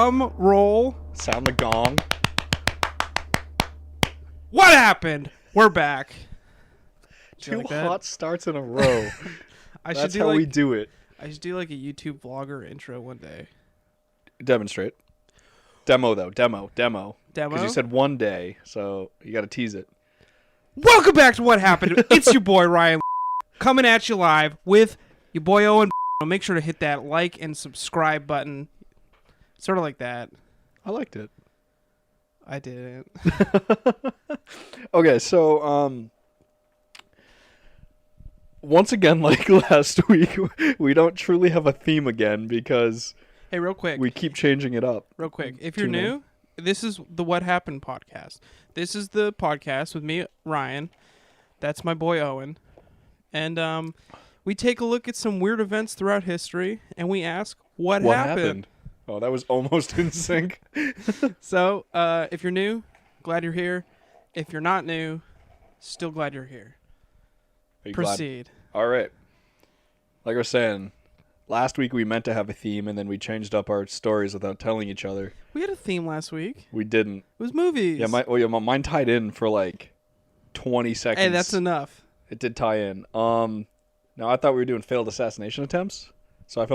Drum roll. Sound the gong. What happened? We're back. Two like that? hot starts in a row. That's That's how we do it. I should do like a YouTube vlogger intro one day. Demonstrate. Demo, though. Demo. Demo? Because you said one day, so you got to tease it. Welcome back to What Happened. It's your boy Ryan coming at you live with your boy Owen. Make sure to hit that like and subscribe button. Sort of like that. I liked it. I didn't. Okay, so once again, like last week, we don't truly have a theme again because Hey, real quick. we keep changing it up. Real quick. If you're new, this is the What Happened podcast. This is the podcast with me, Ryan. That's my boy Owen. And we take a look at some weird events throughout history and we ask what happened. Oh, that was almost in sync. So, if you're new, glad you're here. If you're not new, still glad you're here. Are you Proceed. Glad? All right. Like I was saying, last week we meant to have a theme, and then we changed up our stories without telling each other. We had a theme last week. We didn't. It was movies. Yeah, mine tied in for like 20 seconds. Hey, that's enough. It did tie in. Now I thought we were doing failed assassination attempts, so I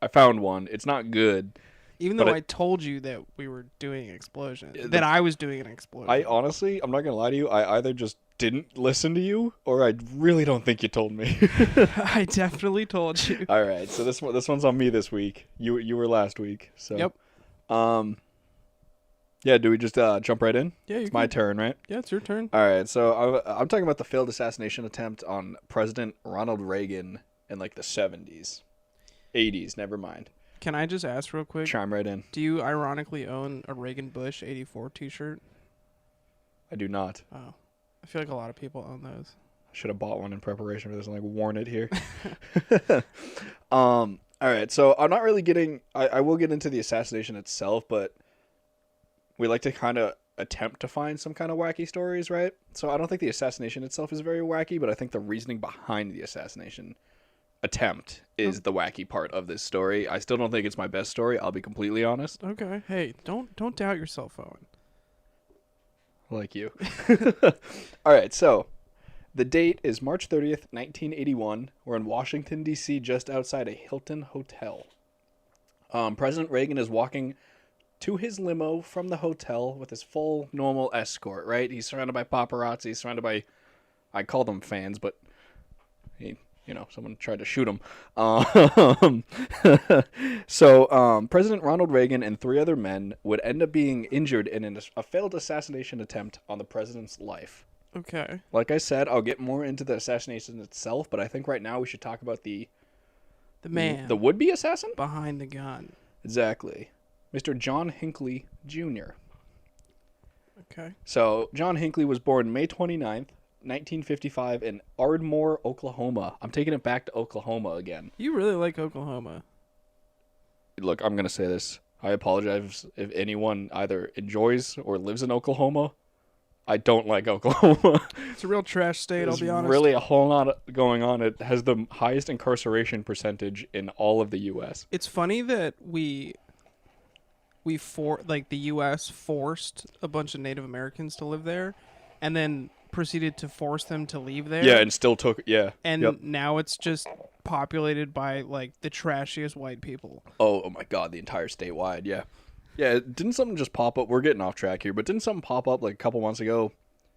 found one. It's not good. Even though I told you that we were doing explosions, that I was doing an explosion. I honestly, I'm not gonna lie to you. I either just didn't listen to you, or I really don't think you told me. I definitely told you. All right, so this one's on me this week. You were last week. So Yep. Yeah. Do we just jump right in? Yeah, it's my turn, right? Yeah, it's your turn. All right. So I'm talking about the failed assassination attempt on President Ronald Reagan in like the 70s, 80s. Never mind. Can I just ask real quick? Chime right in. Do you ironically own a Reagan Bush 84 t-shirt? I do not. Oh. I feel like a lot of people own those. I should have bought one in preparation for this and like worn it here. All right. So I'm not really getting... I will get into the assassination itself, but we like to kind of attempt to find some kind of wacky stories, right? So I don't think the assassination itself is very wacky, but I think the reasoning behind the assassination attempt is the wacky part of this story. I still don't think it's my best story. I'll be completely honest. Okay. Hey, don't doubt yourself, Owen. Like you. All right. So the date is March 30th, 1981. We're in Washington, D.C., just outside a Hilton hotel. President Reagan is walking to his limo from the hotel with his full normal escort, right? He's surrounded by paparazzi. He's surrounded by, I call them fans, but someone tried to shoot him. So President Ronald Reagan and 3 other men would end up being injured in a failed assassination attempt on the president's life. Okay. Like I said, I'll get more into the assassination itself, but I think right now we should talk about the man. The would-be assassin? Behind the gun. Exactly. Mr. John Hinckley Jr. Okay. So John Hinckley was born May 29th, 1955 in Ardmore, Oklahoma. I'm taking it back to Oklahoma again. You really like Oklahoma. Look, I'm going to say this. I apologize if anyone either enjoys or lives in Oklahoma. I don't like Oklahoma. It's a real trash state, I'll be honest. There's really a whole lot going on. It has the highest incarceration percentage in all of the U.S. It's funny that the U.S. forced a bunch of Native Americans to live there and then proceeded to force them to leave there. Yeah, and still took... Yeah. And now it's just populated by, like, the trashiest white people. Oh my God, the entire statewide, yeah. Yeah, didn't something just pop up? We're getting off track here, but didn't something pop up, like, a couple months ago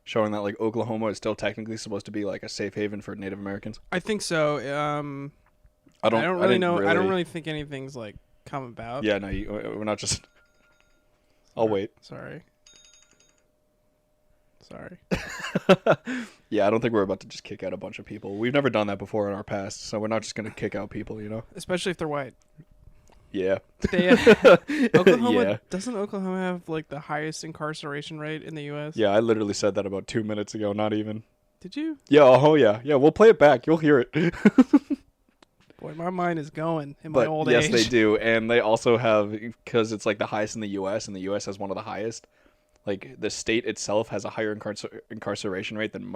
showing that, like, Oklahoma is still technically supposed to be, like, a safe haven for Native Americans? I think so. I don't really know. I don't really think anything's, like, come about. Yeah, no, we're not just... I'll wait. Sorry. Yeah, I don't think we're about to just kick out a bunch of people. We've never done that before in our past, so we're not just going to kick out people, you know? Especially if they're white. Yeah. Oklahoma, Doesn't Oklahoma have, like, the highest incarceration rate in the U.S.? Yeah, I literally said that about 2 minutes ago, not even. Did you? Yeah, oh yeah. Yeah, we'll play it back. You'll hear it. Boy, my mind is going in my old age. Yes, they do. And they also have, because it's, like, the highest in the U.S., and the U.S. has one of the highest, like, the state itself has a higher incarceration rate than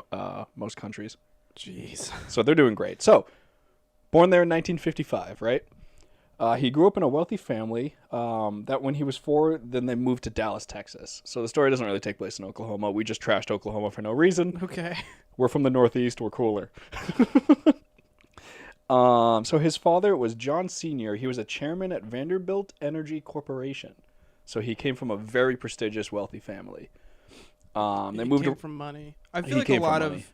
most countries. Jeez. So they're doing great. So, born there in 1955, right? He grew up in a wealthy family. That when he was 4, then they moved to Dallas, Texas. So the story doesn't really take place in Oklahoma. We just trashed Oklahoma for no reason. Okay. We're from the Northeast. We're cooler. So his father was John Sr. He was a chairman at Vanderbilt Energy Corporation. So he came from a very prestigious, wealthy family. They moved came from money. I He feel like a came from lot money. of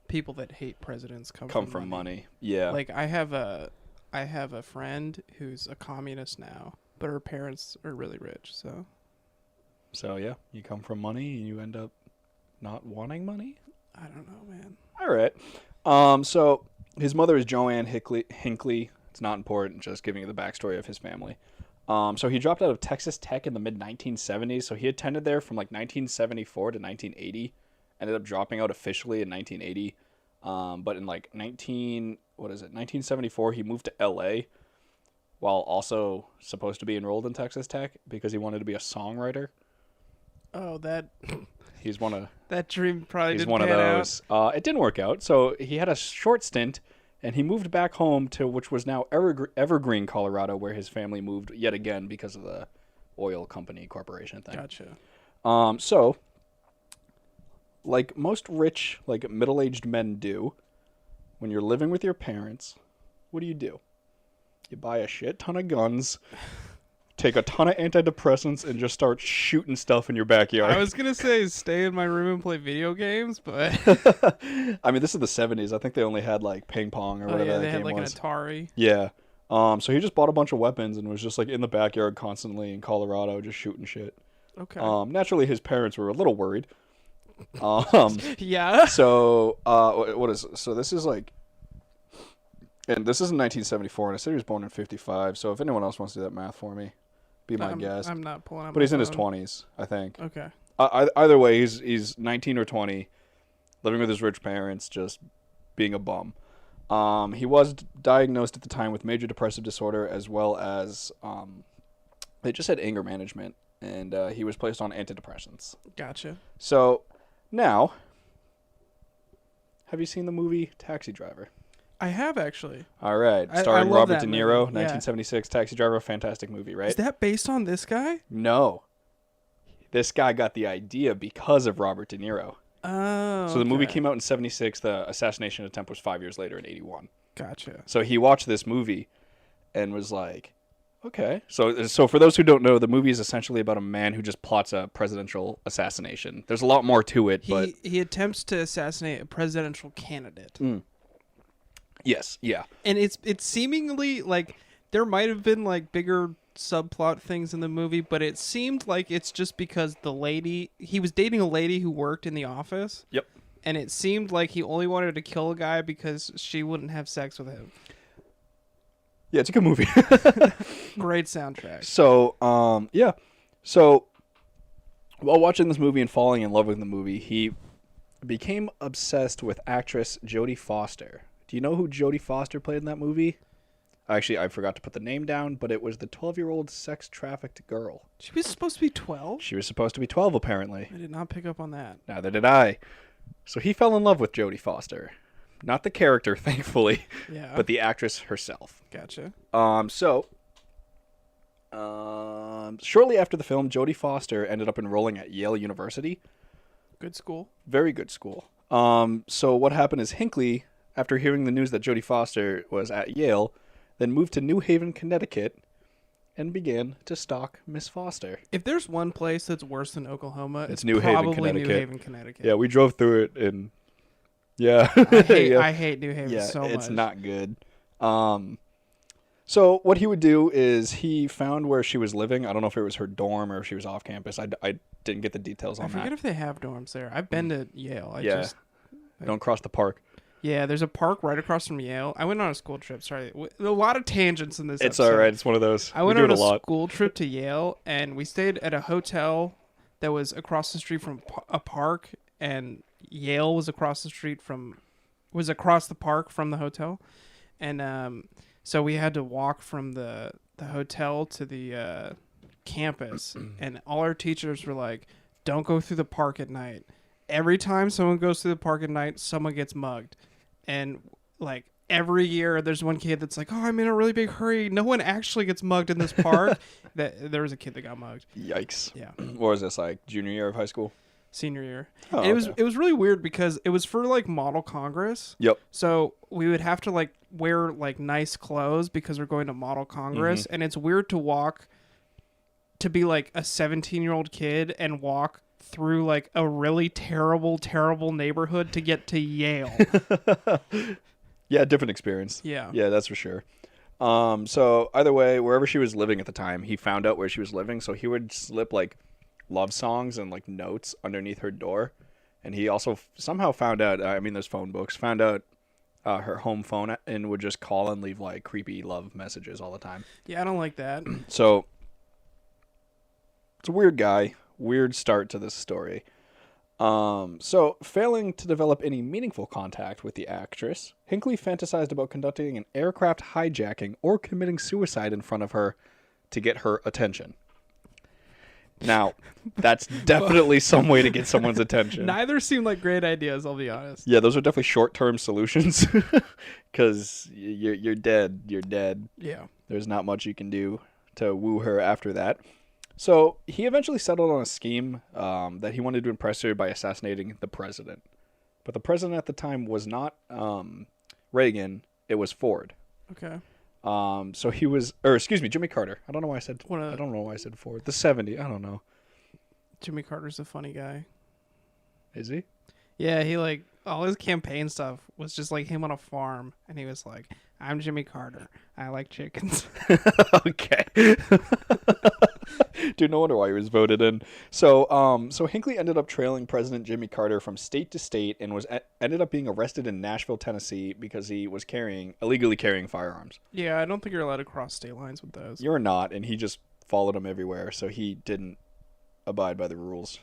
people that hate presidents come from money. Yeah. Like I have a friend who's a communist now, but her parents are really rich. So yeah, you come from money and you end up not wanting money. I don't know, man. All right. So his mother is Joanne Hinckley. It's not important, just giving you the backstory of his family. So he dropped out of Texas Tech in the mid 1970s. So he attended there from like 1974 to 1980. Ended up dropping out officially in 1980. But in like 1974, he moved to LA while also supposed to be enrolled in Texas Tech because he wanted to be a songwriter. Oh, that He's one of that dream probably He's didn't one of pan those. out. It didn't work out. So he had a short stint, and he moved back home to which was now Evergreen, Colorado, where his family moved yet again because of the oil company corporation thing. Gotcha. So, like most rich, like middle-aged men do, when you're living with your parents, what do? You buy a shit ton of guns, take a ton of antidepressants, and just start shooting stuff in your backyard. I was gonna say stay in my room and play video games, but I mean, this is the 70s. I think they only had like ping pong or whatever yeah, that they game had like was. an Atari. Yeah. So he just bought a bunch of weapons and was just like in the backyard constantly in Colorado, just shooting shit. Okay. Naturally, his parents were a little worried. Yeah. So, what is so? This is like, and this is in 1974, and I said he was born in 55. So if anyone else wants to do that math for me, be my guest. I'm not pulling up. But my he's in his phone. 20s, I think. Okay. Either way, he's 19 or 20, living with his rich parents, just being a bum. He was diagnosed at the time with major depressive disorder as well as they just had anger management, and he was placed on antidepressants. Gotcha. So now, have you seen the movie Taxi Driver? I have actually. All right, I starring love Robert that De Niro, movie, yeah. 1976, Taxi Driver, fantastic movie, right? Is that based on this guy? No. This guy got the idea because of Robert De Niro. Oh. So the movie okay. came out in 76. The assassination attempt was 5 years later in 81. Gotcha. So he watched this movie and was like, okay. So for those who don't know, the movie is essentially about a man who just plots a presidential assassination. There's a lot more to it, but... He attempts to assassinate a presidential candidate. Yes, yeah. And it's seemingly like there might have been like bigger subplot things in the movie, but it seemed like it's just because he was dating a lady who worked in the office. Yep. And it seemed like he only wanted to kill a guy because she wouldn't have sex with him. Yeah, it's a good movie. Great soundtrack. So, yeah. So, while watching this movie and falling in love with the movie, he became obsessed with actress Jodie Foster. Do you know who Jodie Foster played in that movie? Actually, I forgot to put the name down, but it was the 12-year-old sex-trafficked girl. She was supposed to be 12? She was supposed to be 12, apparently. I did not pick up on that. Neither did I. So he fell in love with Jodie Foster. Not the character, thankfully, Yeah. but the actress herself. Gotcha. Shortly after the film, Jodie Foster ended up enrolling at Yale University. Good school. Very good school. So what happened is Hinckley, after hearing the news that Jodie Foster was at Yale, then moved to New Haven, Connecticut, and began to stalk Miss Foster. If there's one place that's worse than Oklahoma, it's New Haven, probably Connecticut. New Haven, Connecticut. Yeah, we drove through it, and yeah, I hate New Haven so much. it's not good. So what he would do is he found where she was living. I don't know if it was her dorm or if she was off campus. I didn't get the details on I forget that. if they have dorms there. I've been to Yale. Don't cross the park. Yeah, there's a park right across from Yale. I went on a school trip. Sorry, a lot of tangents in this. It's episode. all right. It's one of those. I went we do on it a lot. school trip to Yale, and we stayed at a hotel that was across the street from a park, and Yale was across the park from the hotel, and so we had to walk from the hotel to the campus, and all our teachers were like, "Don't go through the park at night. Every time someone goes through the park at night, someone gets mugged." And like every year there's one kid that's like, oh, I'm in a really big hurry. No one actually gets mugged in this park. There was a kid that got mugged. Yikes. Yeah. What was this, like junior year of high school? Senior year. Oh, And okay. it was really weird because it was for like model congress. Yep. So we would have to like wear like nice clothes because we're going to model congress, and it's weird to walk to be like a 17-year-old kid and walk through like a really terrible neighborhood to get to Yale. Yeah, different experience. Yeah. Yeah, that's for sure. So either way, wherever she was living at the time, he found out where she was living, so he would slip like love songs and like notes underneath her door. And he also somehow found out, I mean, there's phone books, found out her home phone and would just call and leave like creepy love messages all the time. Yeah, I don't like that. So it's a weird guy, weird start to this story. So failing to develop any meaningful contact with the actress, Hinckley fantasized about conducting an aircraft hijacking or committing suicide in front of her to get her attention. Now, that's definitely some way to get someone's attention. Neither seem like great ideas, I'll be honest. Yeah, those are definitely short-term solutions because you're dead. You're dead. Yeah. There's not much you can do to woo her after that. So he eventually settled on a scheme that he wanted to impress her by assassinating the president. But the president at the time was not Reagan. It was Ford. Okay. So he was, or excuse me, Jimmy Carter. I don't know why I said Ford. The 70. I don't know. Jimmy Carter's a funny guy. Is he? Yeah, he like all his campaign stuff was just like him on a farm, and he was like, "I'm Jimmy Carter. I like chickens." Okay. Dude, no wonder why he was voted in. So Hinckley ended up trailing President Jimmy Carter from state to state and ended up being arrested in Nashville, Tennessee, because he was illegally carrying firearms. Yeah, I don't think you're allowed to cross state lines with those. You're not, and he just followed him everywhere, so he didn't abide by the rules.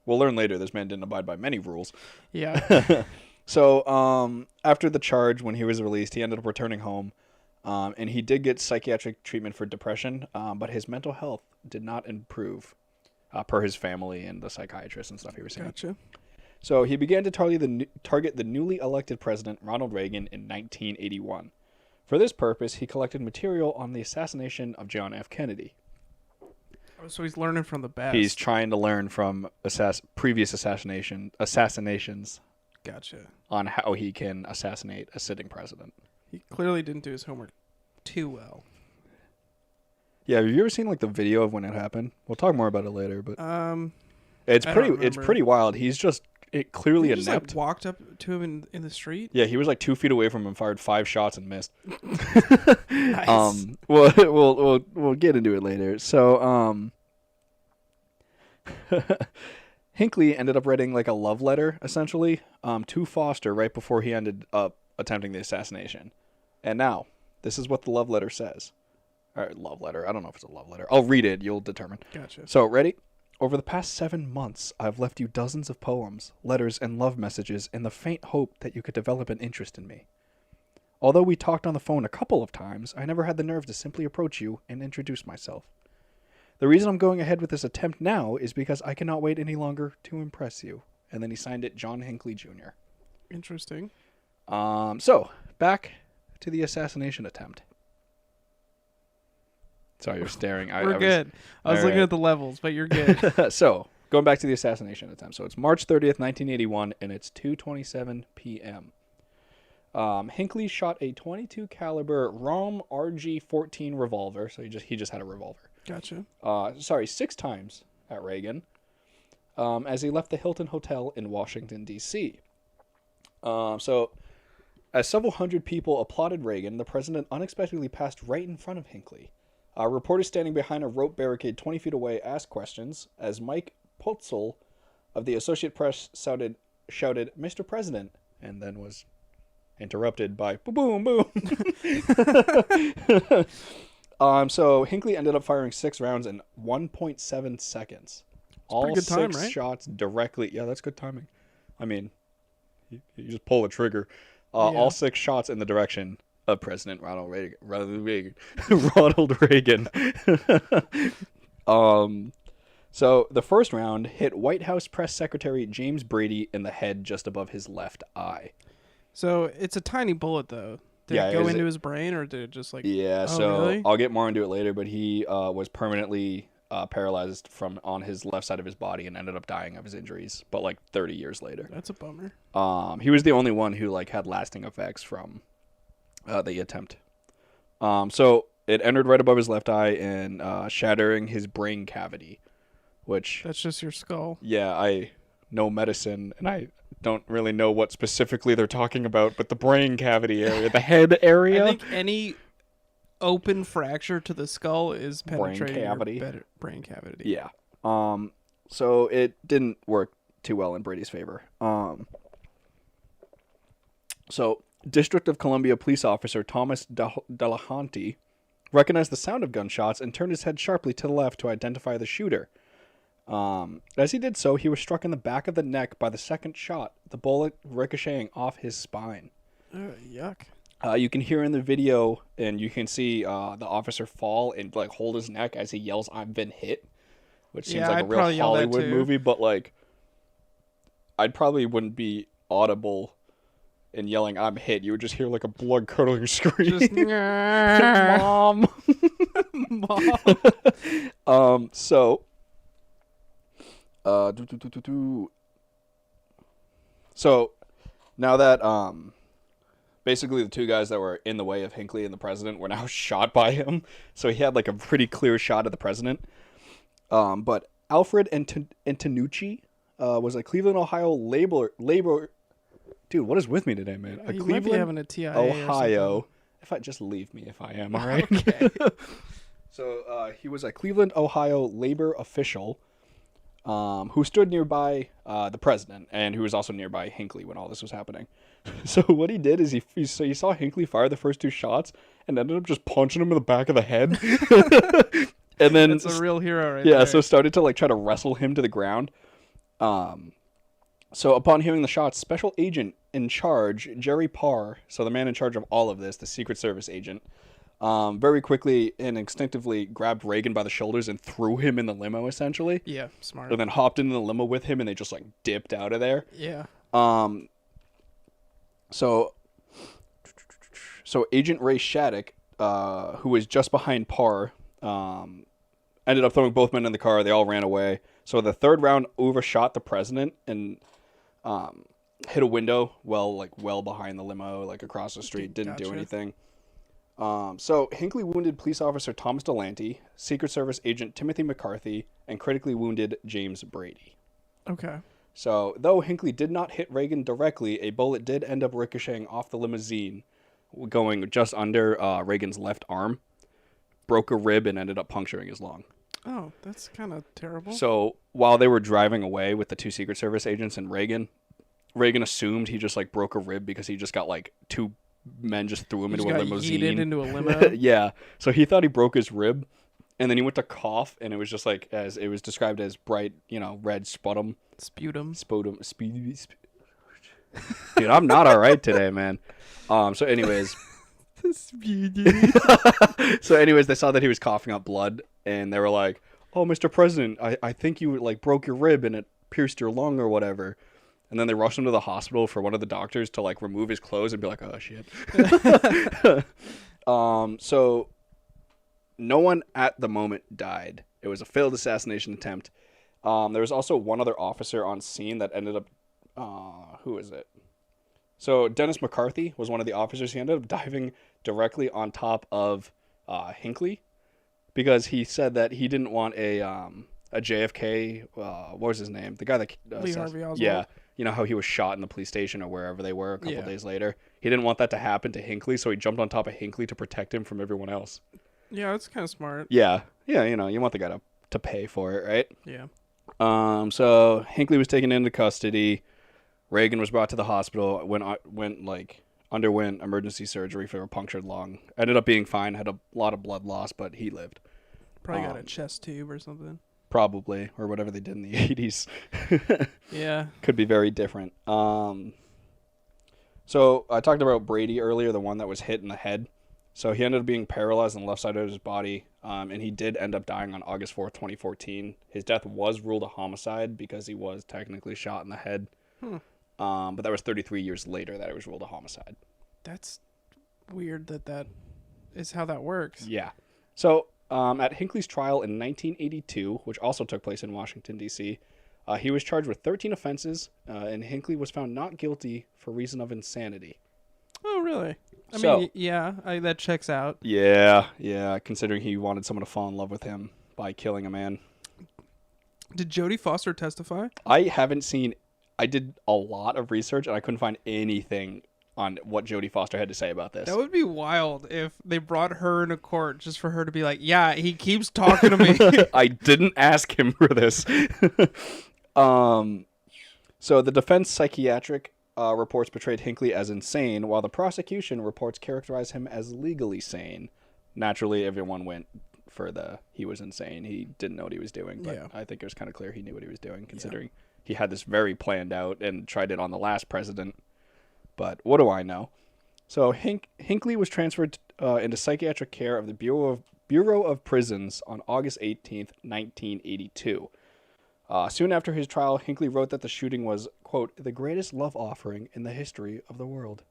We'll learn later this man didn't abide by many rules. Yeah. So after the charge, when he was released, he ended up returning home. And he did get psychiatric treatment for depression, but his mental health did not improve, per his family and the psychiatrist and stuff he was saying. Gotcha. So he began to target the newly elected president, Ronald Reagan, in 1981. For this purpose, he collected material on the assassination of John F. Kennedy. Oh, so he's learning from the best. He's trying to learn from previous assassinations Gotcha. on how he can assassinate a sitting president. He clearly didn't do his homework too well. Yeah, have you ever seen like the video of when it happened? We'll talk more about it later, but it's I don't it's remember. pretty wild. He's just clearly he just inept. like walked up to him in the street. Yeah, he was like 2 feet away from him, fired 5 shots and missed. Nice. We'll get into it later. So Hinckley ended up writing like a love letter essentially to Foster right before he ended up attempting the assassination. And now, this is what the love letter says. Or love letter. I don't know if it's a love letter. I'll read it. You'll determine. Gotcha. So, ready? Over the past 7 months, I've left you dozens of poems, letters, and love messages in the faint hope that you could develop an interest in me. Although we talked on the phone a couple of times, I never had the nerve to simply approach you and introduce myself. The reason I'm going ahead with this attempt now is because I cannot wait any longer to impress you. And then he signed it John Hinckley Jr. Interesting. So, back to the assassination attempt. Sorry, you're staring. We're good. I was all looking right. at the levels, but you're good. So, going back to the assassination attempt. So, it's March 30th, 1981, and it's 2:27 p.m. Hinckley shot a .22 caliber ROM RG-14 revolver. So he just had a revolver. Gotcha. 6 times at Reagan as he left the Hilton Hotel in Washington, D.C. So, as several hundred people applauded Reagan, the president unexpectedly passed right in front of Hinckley. Reporters standing behind a rope barricade 20 feet away asked questions as Mike Potzel of the Associated Press shouted, "Mr. President," and then was interrupted by boom, boom. So Hinckley ended up firing 6 rounds in 1.7 seconds. All good 6 time, right? shots directly. Yeah, that's good timing. I mean, you just pull the trigger. Yeah. All 6 shots in the direction of President Ronald Reagan. Ronald Reagan. So the first round hit White House Press Secretary James Brady in the head just above his left eye. So it's a tiny bullet, though. Did Yeah, it go is into it- his brain, or did it just like? Yeah, Oh, so really? I'll get more into it later, but he was permanently paralyzed from on his left side of his body and ended up dying of his injuries, but like 30 years later. That's a bummer. He was the only one who like had lasting effects from the attempt. So it entered right above his left eye and shattering his brain cavity, which That's just your skull. yeah, I know medicine and I don't really know what specifically they're talking about, but the brain cavity area, the head area. I think any open fracture to the skull is penetrating cavity. your brain cavity. Yeah. So it didn't work too well in Brady's favor. So District of Columbia police officer Thomas Delahanty recognized the sound of gunshots and turned his head sharply to the left to identify the shooter. As he did so, he was struck in the back of the neck by the second shot, the bullet ricocheting off his spine. Yuck. You can hear in the video, and you can see the officer fall and like hold his neck as he yells, "I've been hit," which seems Yeah, like I'd a real probably yell that Hollywood too. movie. But like, I'd probably wouldn't be audible in yelling, "I'm hit." You would just hear like a blood curdling scream. Just Mom. Mom. So. So, now that basically the two guys that were in the way of Hinckley and the president were now shot by him, so he had like a pretty clear shot of the president. But Alfred Antonucci was a Cleveland, Ohio labor. Dude, what is with me today, man? You might be having a TIA Ohio. or If I just leave me, if I am, all right. Okay. So he was a Cleveland, Ohio labor official who stood nearby the president and who was also nearby Hinckley when all this was happening. So what he did is he saw Hinckley fire the first two shots and ended up just punching him in the back of the head. And then That's a real hero right yeah, there. so started to like try to wrestle him to the ground. So upon hearing the shots, special agent in charge, Jerry Parr, so the man in charge of all of this, the Secret Service agent, very quickly and instinctively grabbed Reagan by the shoulders and threw him in the limo, essentially. Yeah, smart. And then hopped into the limo with him, and they just like dipped out of there. Yeah. So Agent Ray Shattuck, who was just behind Parr, ended up throwing both men in the car. They all ran away. So the third round overshot the president and hit a window well behind the limo, like across the street. Didn't do Gotcha. anything. So Hinckley wounded police officer Thomas Delante, Secret Service agent Timothy McCarthy, and critically wounded James Brady. Okay. So though Hinckley did not hit Reagan directly, a bullet did end up ricocheting off the limousine, going just under Reagan's left arm, broke a rib, and ended up puncturing his lung. Oh, that's kind of terrible. So while they were driving away with the two Secret Service agents and Reagan assumed he just like broke a rib because he just got like two men just threw him You into just a got limousine. yeeted into a limo. Yeah. So he thought he broke his rib, and then he went to cough, and it was just like, as it was described as bright, red sputum. Sputum. Dude, I'm not all right today, man. So anyways, they saw that he was coughing up blood, and they were like, "Oh, Mr. President, I think you like broke your rib and it pierced your lung or whatever." And then they rushed him to the hospital for one of the doctors to like remove his clothes and be like, "Oh shit." So no one at the moment died. It was a failed assassination attempt. There was also one other officer on scene that ended up, who is it? So Dennis McCarthy was one of the officers. He ended up diving directly on top of Hinckley because he said that he didn't want a JFK. What was his name? The guy that Lee Harvey Oswald. Yeah, you know how he was shot in the police station or wherever they were a couple days later. He didn't want that to happen to Hinckley, so he jumped on top of Hinckley to protect him from everyone else. Yeah, that's kind of smart. Yeah, you want the guy to pay for it, right? Yeah. So Hinckley was taken into custody. Reagan was brought to the hospital. Underwent emergency surgery for a punctured lung. Ended up being fine. Had a lot of blood loss, but he lived. Probably got a chest tube or something. Probably, or whatever they did in the 80s. Yeah. Could be very different. So I talked about Brady earlier, the one that was hit in the head. So he ended up being paralyzed on the left side of his body, and he did end up dying on August 4th, 2014. His death was ruled a homicide because he was technically shot in the head. But that was 33 years later that it was ruled a homicide. That's weird that is how that works. Yeah. So at Hinckley's trial in 1982, which also took place in Washington, D.C., he was charged with 13 offenses, and Hinckley was found not guilty for reason of insanity. Oh, really? I So- mean, yeah, that checks out. Yeah, considering he wanted someone to fall in love with him by killing a man. Did Jodie Foster testify? I did a lot of research, and I couldn't find anything on what Jodie Foster had to say about this. That would be wild if they brought her into court just for her to be like, yeah, he keeps talking to me. I didn't ask him for this. So the defense psychiatric reports portrayed Hinckley as insane, while the prosecution reports characterized him as legally sane. Naturally, everyone went for he was insane. He didn't know what he was doing, but Yeah. I think it was kind of clear he knew what he was doing, considering he had this very planned out and tried it on the last president. But what do I know? So Hinckley was transferred into psychiatric care of the Bureau of Prisons on August 18th, 1982. Soon after his trial, Hinckley wrote that the shooting was, quote, the greatest love offering in the history of the world.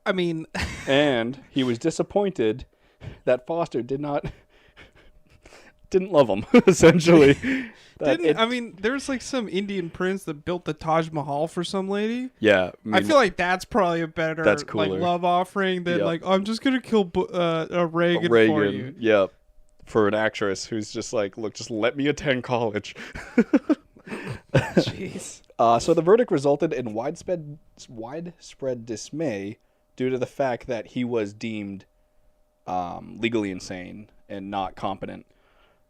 I mean, And he was disappointed that Foster didn't love him, essentially. I mean, there's like some Indian prince that built the Taj Mahal for some lady. Yeah. I feel like that's probably a better That's like cooler. love offering than Yep. like, I'm just going to kill Reagan for you. Yep. For an actress who's just like, look, just let me attend college. Jeez. So the verdict resulted in widespread dismay due to the fact that he was deemed legally insane and not competent.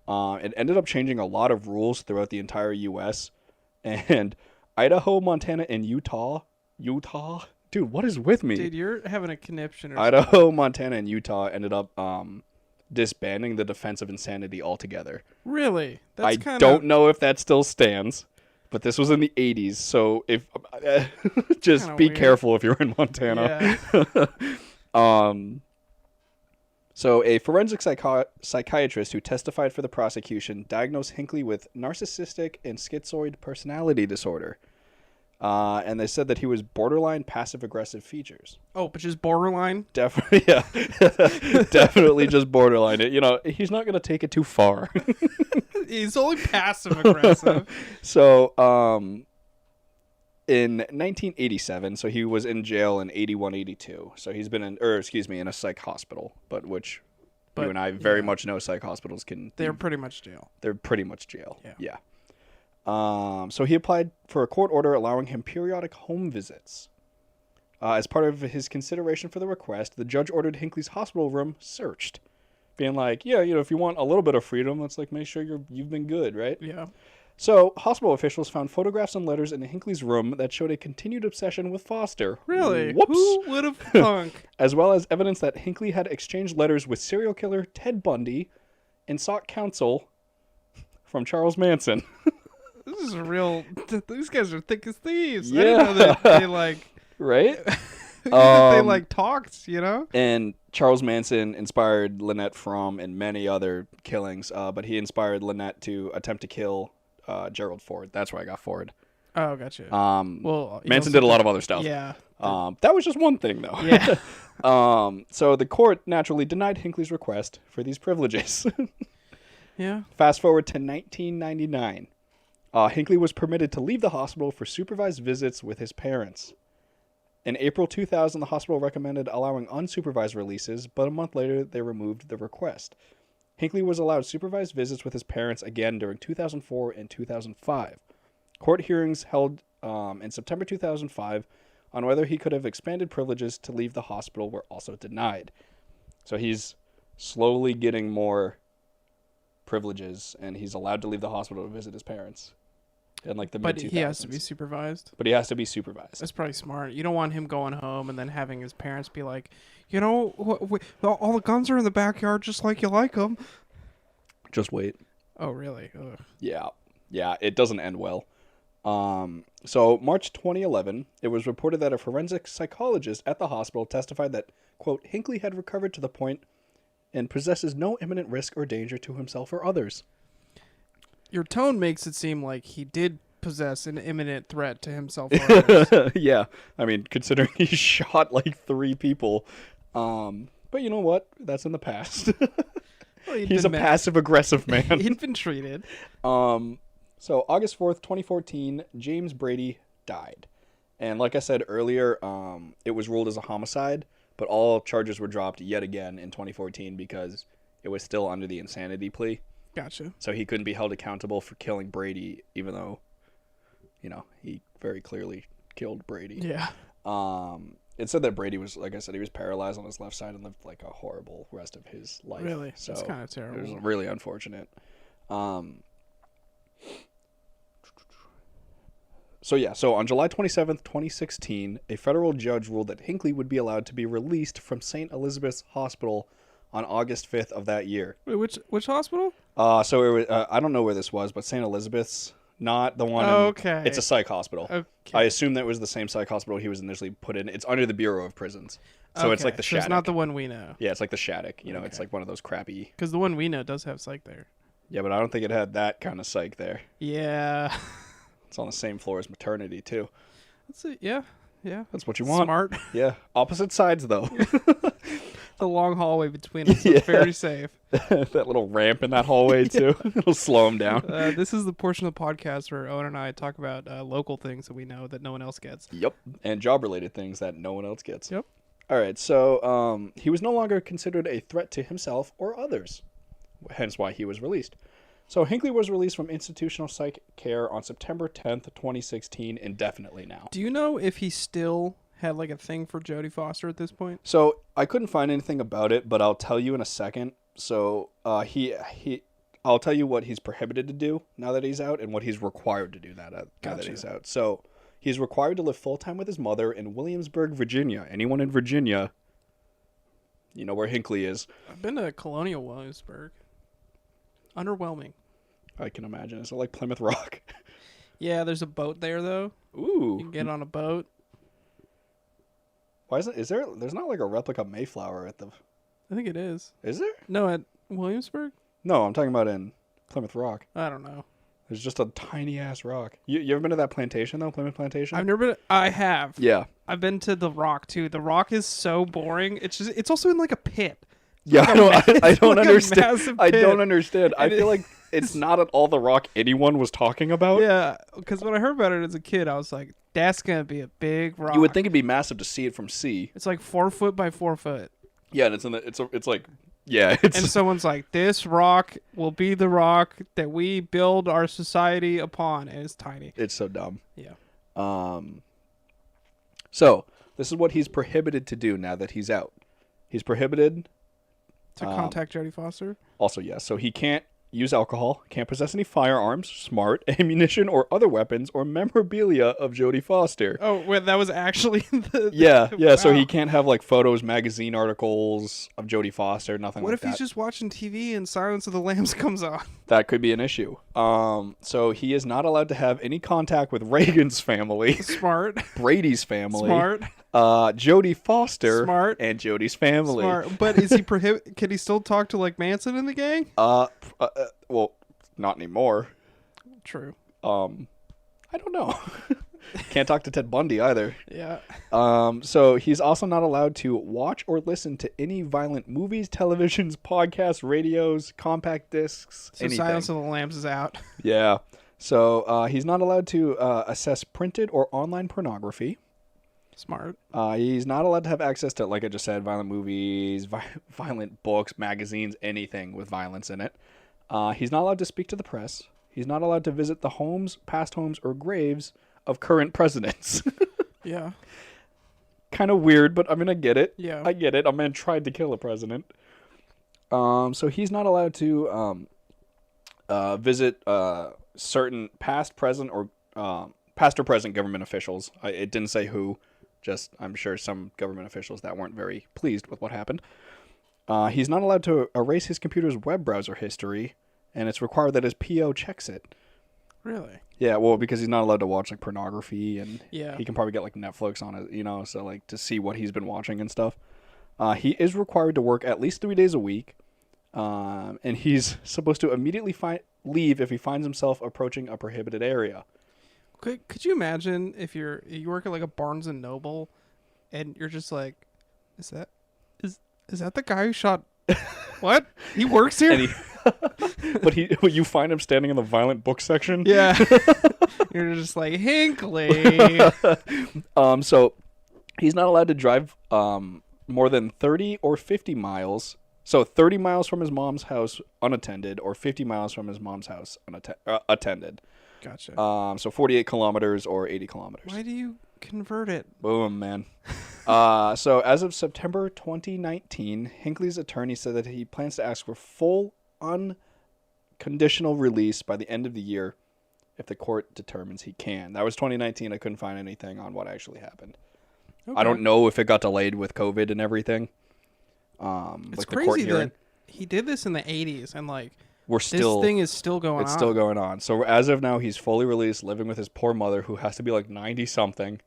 It ended up changing a lot of rules throughout the entire U.S. And Idaho, Montana, and Utah. Dude, what is with me? Dude, you're having a conniption or Idaho, Montana, and Utah ended up disbanding the defense of insanity altogether. Really? I don't know if that still stands, but this was in the 80s, so if just Kinda be weird. careful if you're in Montana. Yeah. So a forensic psychiatrist who testified for the prosecution diagnosed Hinckley with narcissistic and schizoid personality disorder. And they said that he was borderline passive-aggressive features. Oh, but just borderline? Definitely, yeah. Definitely just borderline. You know, he's not going to take it too far. He's only passive aggressive. So, in 1987, so he was in jail in 81, 82. So he's been in a psych hospital, but you and I very much know psych hospitals They're pretty much jail. They're pretty much jail. Yeah. So he applied for a court order allowing him periodic home visits. As part of his consideration for the request, the judge ordered Hinckley's hospital room searched, being like, yeah, you know, if you want a little bit of freedom, let's like make sure you've been good, right? Yeah. So hospital officials found photographs and letters in Hinckley's room that showed a continued obsession with Foster. Really? Whoops. Who would have thunk? As well as evidence that Hinckley had exchanged letters with serial killer Ted Bundy and sought counsel from Charles Manson. This is a real. These guys are thick as thieves. Yeah. I didn't know that they like. Right? They like talked, you know. And Charles Manson inspired Lynette Fromm in many other killings, but he inspired Lynette to attempt to kill Gerald Ford. That's where I got Ford. Oh, gotcha. Well, he Manson also did a lot of other stuff. Yeah. That was just one thing, though. Yeah. So the court naturally denied Hinckley's request for these privileges. Yeah. Fast forward to 1999. Hinckley was permitted to leave the hospital for supervised visits with his parents. In April 2000, the hospital recommended allowing unsupervised releases, but a month later, they removed the request. Hinckley was allowed supervised visits with his parents again during 2004 and 2005. Court hearings held in September 2005 on whether he could have expanded privileges to leave the hospital were also denied. So he's slowly getting more privileges, and he's allowed to leave the hospital to visit his parents. In like the But mid-2000s. he has to be supervised. But he has to be supervised. That's probably smart. You don't want him going home and then having his parents be like, you know, all the guns are in the backyard just like you like them. Just wait. Oh, really? Ugh. Yeah, it doesn't end well. So March 2011, it was reported that a forensic psychologist at the hospital testified that, quote, Hinckley had recovered to the point and possesses no imminent risk or danger to himself or others. Your tone makes it seem like he did possess an imminent threat to himself or others. Yeah, I mean, considering he shot like 3 people. But you know what? That's in the past. Well, He's a passive-aggressive man. He'd been treated. So August 4th, 2014, James Brady died. And like I said earlier, it was ruled as a homicide, but all charges were dropped yet again in 2014 because it was still under the insanity plea. Gotcha. So he couldn't be held accountable for killing Brady, even though, he very clearly killed Brady. Yeah. It said that Brady was, like I said, he was paralyzed on his left side and lived like a horrible rest of his life. Really? So That's kind of terrible. it was really unfortunate. So on July 27th, 2016, a federal judge ruled that Hinckley would be allowed to be released from St. Elizabeth's Hospital on August 5th of that year. Wait, which hospital? So it was, I don't know where this was, but St. Elizabeth's, not the one. Okay. It's a psych hospital. Okay. I assume that was the same psych hospital he was initially put in. It's under the Bureau of Prisons. So it's like the Shattuck. It's not the one we know. Yeah, it's like the Shattuck. It's Okay. like one of those crappy. Because the one we know does have psych there. Yeah, but I don't think it had that kind of psych there. Yeah. It's on the same floor as maternity, too. That's it. Yeah. Yeah. That's what you want. Smart. Yeah. Opposite sides, though. The long hallway between us. Yeah. It's very safe. That little ramp in that hallway, too. It'll slow him down. This is the portion of the podcast where Owen and I talk about local things that we know that no one else gets. Yep. And job-related things that no one else gets. Yep. All right. So he was no longer considered a threat to himself or others, hence why he was released. So Hinckley was released from institutional psych care on September 10th, 2016, indefinitely now. Do you know if he still had like a thing for Jodie Foster at this point? So I couldn't find anything about it, but I'll tell you in a second. So I'll tell you what he's prohibited to do now that he's out and what he's required to do now that he's out. So he's required to live full-time with his mother in Williamsburg, Virginia. Anyone in Virginia, you know where Hinckley is. I've been to Colonial Williamsburg. Underwhelming. I can imagine. Is it like Plymouth Rock? Yeah, there's a boat there though. Ooh. You can get on a boat. Why there's not like a replica Mayflower at the... I think it is. Is there? No, at Williamsburg? No, I'm talking about in Plymouth Rock. I don't know. There's just a tiny ass rock. You ever been to that plantation though, Plymouth Plantation? I've never been. I have. Yeah. I've been to the Rock too. The Rock is so boring. It's also in like a pit. Yeah, I don't like understand. I pit. don't understand. I And feel like it's not at all the rock anyone was talking about. Yeah, because when I heard about it as a kid, I was like, "That's gonna be a big rock." You would think it'd be massive to see it from sea. it's like 4 foot by 4 foot, Yeah, and it's like yeah, it's and someone's like, "This rock will be the rock that we build our society upon," and it's tiny. it's so dumb. Yeah. So this is what he's prohibited to do now that he's out. He's prohibited To contact Jodie Foster. also, yes. So he can't use alcohol, can't possess any firearms, smart, ammunition, or other weapons or memorabilia of Jodie Foster. Oh, wait, that was actually the Yeah. So Wow. he can't have like photos, magazine articles of Jodie Foster, nothing What like if that. he's just watching TV and Silence of the Lambs comes on? That could be an issue. So he is not allowed to have any contact with Reagan's family, Smart. Brady's family, Smart. Jodie Foster, Smart. and Jodie's family. Smart. But is he can he still talk to like Manson in the gang? Well, not anymore. True. I don't know. Can't talk to Ted Bundy either. Yeah. So he's also not allowed to watch or listen to any violent movies, televisions, podcasts, radios, compact discs, So anything. Silence of the Lambs is out. Yeah. So he's not allowed to assess printed or online pornography. Smart. He's not allowed to have access to, like I just said, violent movies, violent books, magazines, anything with violence in it. He's not allowed to speak to the press. He's not allowed to visit the homes, past homes, or graves of current presidents. Yeah. Kind of weird, but I mean, I get it. Yeah. I get it. A man tried to kill a president. So he's not allowed to visit certain past, present, or past or present government officials. It didn't say who. Just, I'm sure some government officials that weren't very pleased with what happened. He's not allowed to erase his computer's web browser history, and it's required that his PO checks it. Really? Yeah, well, because he's not allowed to watch like pornography, and Yeah. he can probably get like Netflix on it, so like to see what he's been watching and stuff. He is required to work at least 3 days a week, and he's supposed to immediately leave if he finds himself approaching a prohibited area. Could you imagine if you work at like a Barnes and Noble, and you're just like, is that the guy who shot? What? He works here? But you find him standing in the violent book section. Yeah. You're just like, Hinckley. So he's not allowed to drive more than 30 or 50 miles. So 30 miles from his mom's house unattended, or 50 miles from his mom's house attended. Gotcha. So 48 kilometers or 80 kilometers. Why do you convert it? Boom, man. So as of September 2019, Hinckley's attorney said that he plans to ask for full unconditional release by the end of the year if the court determines he can. That was 2019. I couldn't find anything on what actually happened. Okay. I don't know if it got delayed with COVID and everything. It's like crazy the court hearing. that he did this in the 80s, and like this thing is still going on. It's still going on. So as of now, he's fully released, living with his poor mother, who has to be like 90-something,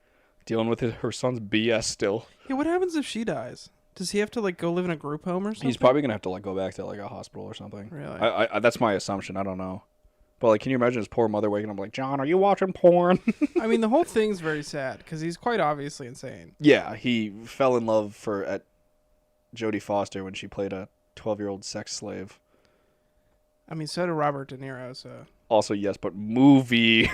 dealing with her son's BS still. Yeah, what happens if she dies? Does he have to like go live in a group home or something? He's probably gonna have to like go back to like a hospital or something. Really? I that's my assumption. I don't know. But like, can you imagine his poor mother waking up like, John, are you watching porn? I mean, the whole thing's very sad because he's quite obviously insane. Yeah, he fell in love at Jodie Foster when she played a 12-year-old sex slave. I mean, so did Robert De Niro. So also, yes, but movie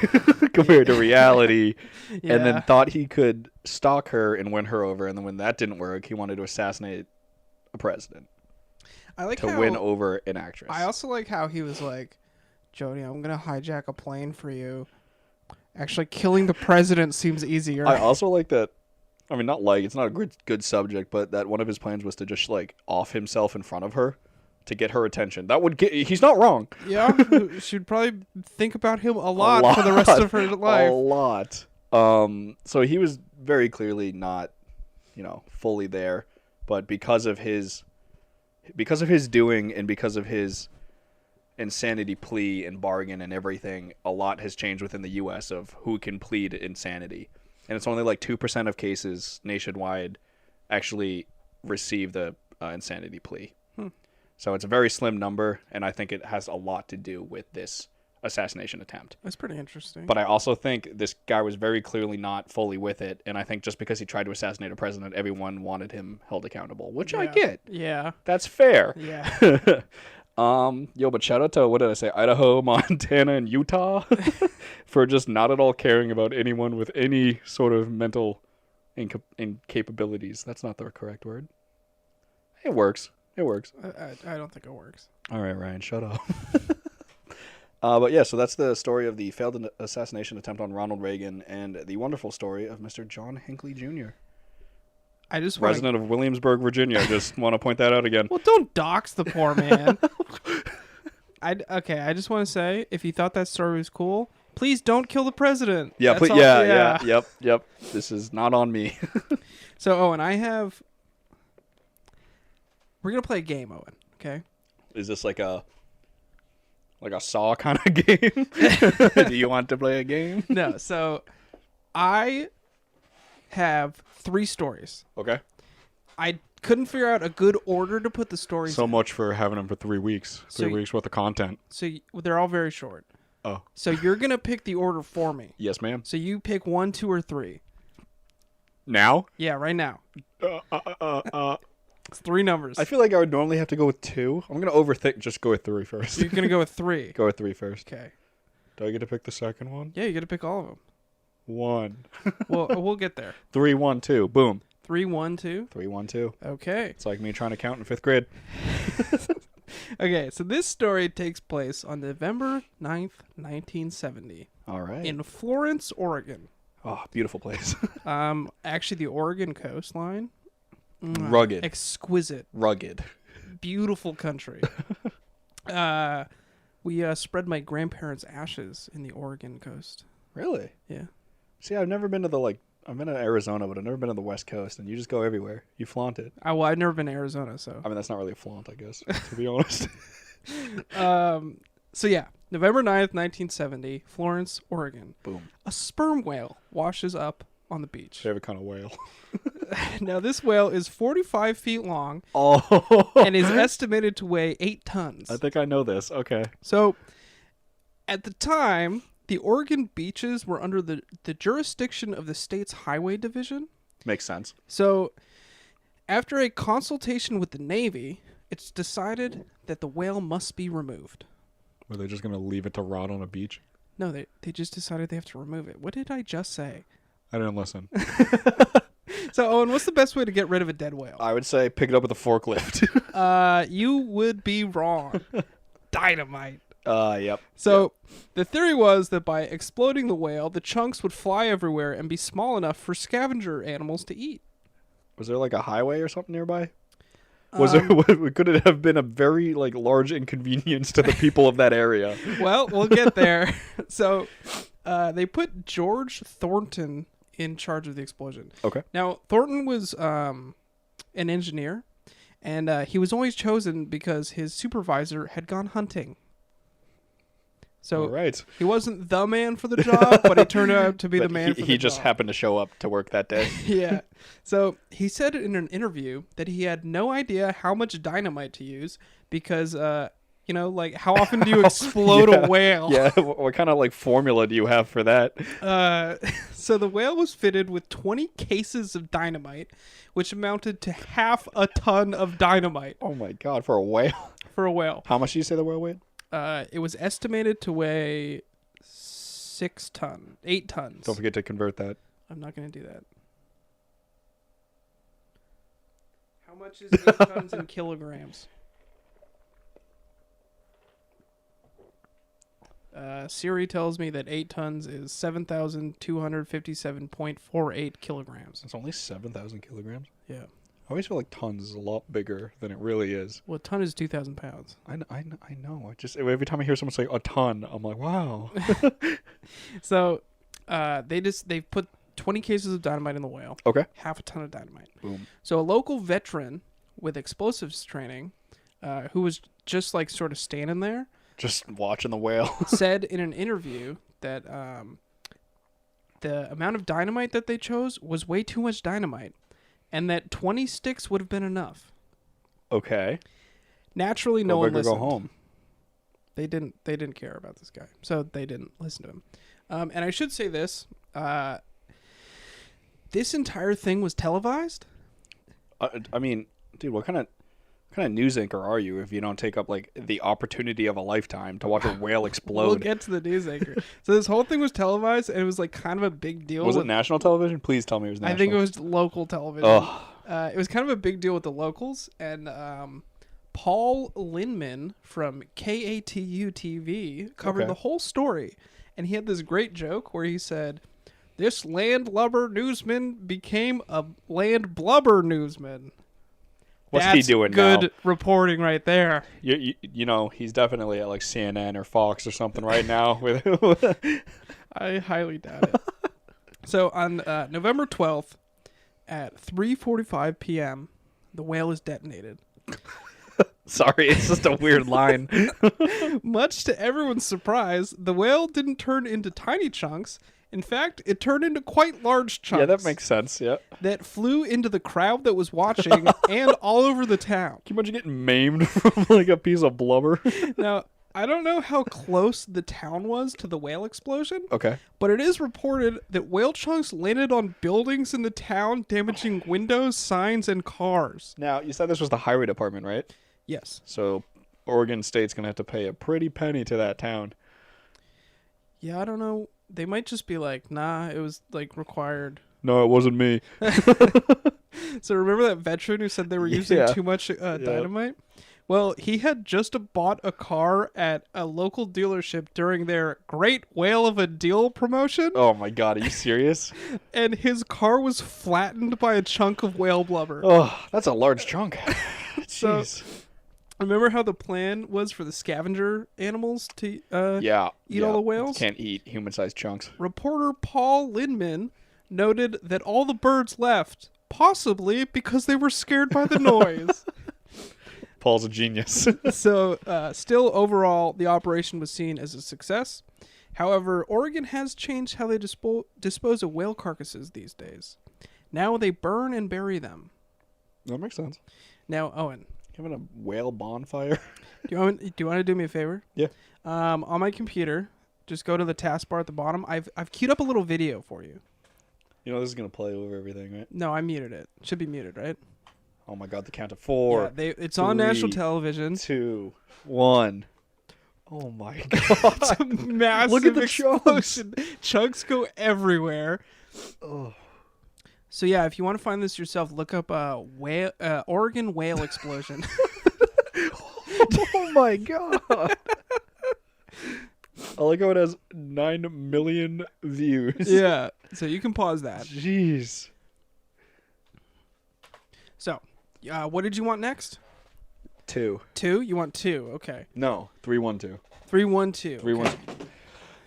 compared to reality. yeah. And then thought he could stalk her and win her over. And then when that didn't work, he wanted to assassinate a president I like to how, win over an actress. I also like how he was like, Jody, I'm going to hijack a plane for you. Actually, killing the president seems easier. I also like that. I mean, it's not a good subject, but that one of his plans was to just like off himself in front of her to get her attention. He's not wrong. Yeah, she'd probably think about him a lot for the rest of her life. A lot. So he was very clearly not, fully there, but because of his doing and because of his insanity plea and bargain and everything, a lot has changed within the U.S. of who can plead insanity. And it's only like 2% of cases nationwide actually receive the insanity plea. So it's a very slim number, and I think it has a lot to do with this assassination attempt. That's pretty interesting. But I also think this guy was very clearly not fully with it, and I think just because he tried to assassinate a president, everyone wanted him held accountable, which I get. Yeah. That's fair. Yeah. But shout out to, what did I say, Idaho, Montana, and Utah for just not at all caring about anyone with any sort of mental incapabilities. That's not the correct word. It works. It works. I don't think it works. All right, Ryan, shut up. But yeah, so that's the story of the failed assassination attempt on Ronald Reagan and the wonderful story of Mr. John Hinckley Jr. Resident of Williamsburg, Virginia. I just want to point that out again. Well, don't dox the poor man. I just want to say, if you thought that story was cool, please don't kill the president. Yeah, yep. This is not on me. So, Owen, we're going to play a game, Owen, okay? Is this like a Saw kind of game? Do you want to play a game? No, so I have 3 stories. Okay. I couldn't figure out a good order to put the stories So in. much for having them for 3 weeks. 3 weeks worth of content. So they're all very short. Oh. So you're going to pick the order for me. Yes, ma'am. So you pick 1, 2, or 3. Now? Yeah, right now. It's 3 numbers. I feel like I would normally have to go with 2. I'm going to overthink. Just go with 3 first. You're going to go with 3. Go with 3 first. Okay. Do I get to pick the second one? Yeah, you got to pick all of them. 1. Well, we'll get there. 3, 1, 2. Boom. 3, 1, 2. 3, 1, 2. Okay. It's like me trying to count in 5th grade. Okay, so this story takes place on November 9th, 1970. All right. In Florence, Oregon. Oh, beautiful place. Actually, the Oregon coastline. Rugged. Exquisite. Rugged. Beautiful country. We spread my grandparents' ashes in the Oregon coast. Really? Yeah. See, I've never been to I've been to Arizona, but I've never been to the West Coast, and you just go everywhere. You flaunt it. Well, I've never been to Arizona, so. I mean, that's not really a flaunt, I guess, to be honest. So yeah, November 9th, 1970, Florence, Oregon. Boom. A sperm whale washes up on the beach. Favorite kind of whale. Now, this whale is 45 feet long Oh. and is estimated to weigh 8 tons. I think I know this. Okay. So, at the time, the Oregon beaches were under the jurisdiction of the state's highway division. Makes sense. So, after a consultation with the Navy, it's decided that the whale must be removed. Were they just going to leave it to rot on a beach? No, they just decided they have to remove it. What did I just say? I didn't listen. So, Owen, what's the best way to get rid of a dead whale? I would say pick it up with a forklift. You would be wrong. Dynamite. Yep. So, the theory was that by exploding the whale, the chunks would fly everywhere and be small enough for scavenger animals to eat. Was there like a highway or something nearby? Was there? Could it have been a very large inconvenience to the people of that area? Well, we'll get there. So, they put George Thornton in charge of the explosion. Okay. Now, Thornton was an engineer, and he was always chosen because his supervisor had gone hunting. So All right. he wasn't the man for the job, but he turned out to be the man for the job. He just happened to show up to work that day. Yeah. So he said in an interview that he had no idea how much dynamite to use because, how often do you explode a whale? Yeah. What kind of formula do you have for that? So the whale was fitted with 20 cases of dynamite, which amounted to half a ton of dynamite. Oh my God! For a whale? For a whale. How much do you say the whale weighed? It was estimated to weigh 8 tons. Don't forget to convert that. I'm not going to do that. How much is 8 tons in kilograms? Siri tells me that 8 tons is 7,257.48 kilograms. It's only 7,000 kilograms? Yeah. I always feel like tons is a lot bigger than it really is. Well, a ton is 2,000 pounds. I know. Every time I hear someone say a ton, I'm like, wow. So, they put 20 cases of dynamite in the whale. Okay. Half a ton of dynamite. Boom. So a local veteran with explosives training, who was just sort of standing there, just watching the whale, said in an interview that the amount of dynamite that they chose was way too much dynamite, and that 20 sticks would have been enough. Okay. Naturally, no one listened. Go home. They didn't care about this guy, so they didn't listen to him. And I should say this: this entire thing was televised. I mean, dude, what kind of news anchor are you if you don't take up the opportunity of a lifetime to watch a whale explode? We'll get to the news anchor. So this whole thing was televised, and it was kind of a big deal. Was it national television? Please tell me it was national. I think it was local television. Ugh. It was kind of a big deal with the locals, and Paul Linman from KATU TV covered the whole story, and he had this great joke where he said, "This landlubber newsman became a land blubber newsman." What's he doing now? Good reporting right there. You know, he's definitely at CNN or Fox or something right now. I highly doubt it. So on November 12th at 3:45 p.m., the whale is detonated. Sorry, it's just a weird line. Much to everyone's surprise, the whale didn't turn into tiny chunks. In fact, it turned into quite large chunks. Yeah, that makes sense, yeah. That flew into the crowd that was watching and all over the town. Can you imagine getting maimed from a piece of blubber? Now, I don't know how close the town was to the whale explosion. Okay. But it is reported that whale chunks landed on buildings in the town, damaging windows, signs, and cars. Now, you said this was the highway department, right? Yes. So, Oregon State's going to have to pay a pretty penny to that town. Yeah, I don't know. They might just be nah, it was required. No, it wasn't me. So remember that veteran who said they were using too much dynamite? Well, he had just bought a car at a local dealership during their Great Whale of a Deal promotion. Oh my God, are you serious? And his car was flattened by a chunk of whale blubber. Oh, that's a large chunk. Jeez. So, remember how the plan was for the scavenger animals to eat all the whales? Can't eat human-sized chunks. Reporter Paul Linman noted that all the birds left, possibly because they were scared by the noise. Paul's a genius. So, still overall, the operation was seen as a success. However, Oregon has changed how they dispose of whale carcasses these days. Now they burn and bury them. That makes sense. Now, Owen. Having a whale bonfire? Do you want to do me a favor? Yeah. On my computer, just go to the taskbar at the bottom. I've queued up a little video for you. You know this is gonna play over everything, right? No, I muted it. Should be muted, right? Oh my God! The count of 4. Yeah, it's on national 3, television. 2, 1. Oh my God! It's a massive Look at the explosion. Chunks go everywhere. Oh. So yeah, if you want to find this yourself, look up Oregon whale explosion. Oh my God! I like how it has 9 million views. Yeah, so you can pause that. Jeez. So, what did you want next? 2. 2? You want 2? Okay. No, 3, 1, 2. 3, 1, 2. 3, 1. Okay.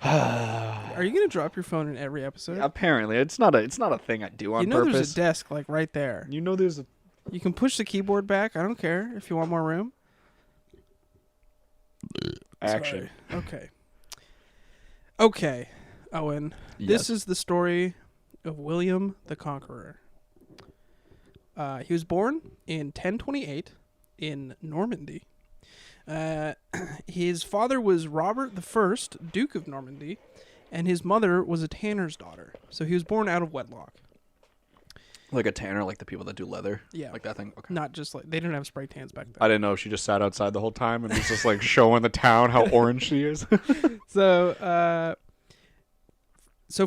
Are you gonna drop your phone in every episode? Apparently, it's not a thing I do on you know, purpose. there's a desk like right there. You know, there's a. You can push the keyboard back. I don't care if you want more room. Action. Sorry. Okay, Owen. This is the story of William the Conqueror. He was born in 1028 in Normandy. His father was Robert I, Duke of Normandy, and his mother was a tanner's daughter. So he was born out of wedlock. Like a tanner, like the people that do leather. Yeah. Like that thing. Okay. Not just like, they didn't have spray tans back then. I didn't know she just sat outside the whole time and was just like showing the town how orange she is. So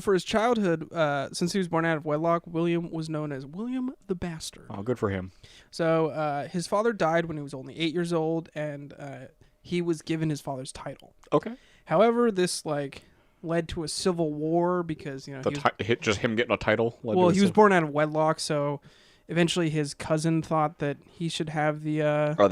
for his childhood, since he was born out of wedlock, William was known as William the Bastard. Oh, good for him. So his father died when he was only 8 years old, and he was given his father's title. Okay. However, this led to a civil war because just him getting a title. He was born out of wedlock, so eventually his cousin thought that he should have the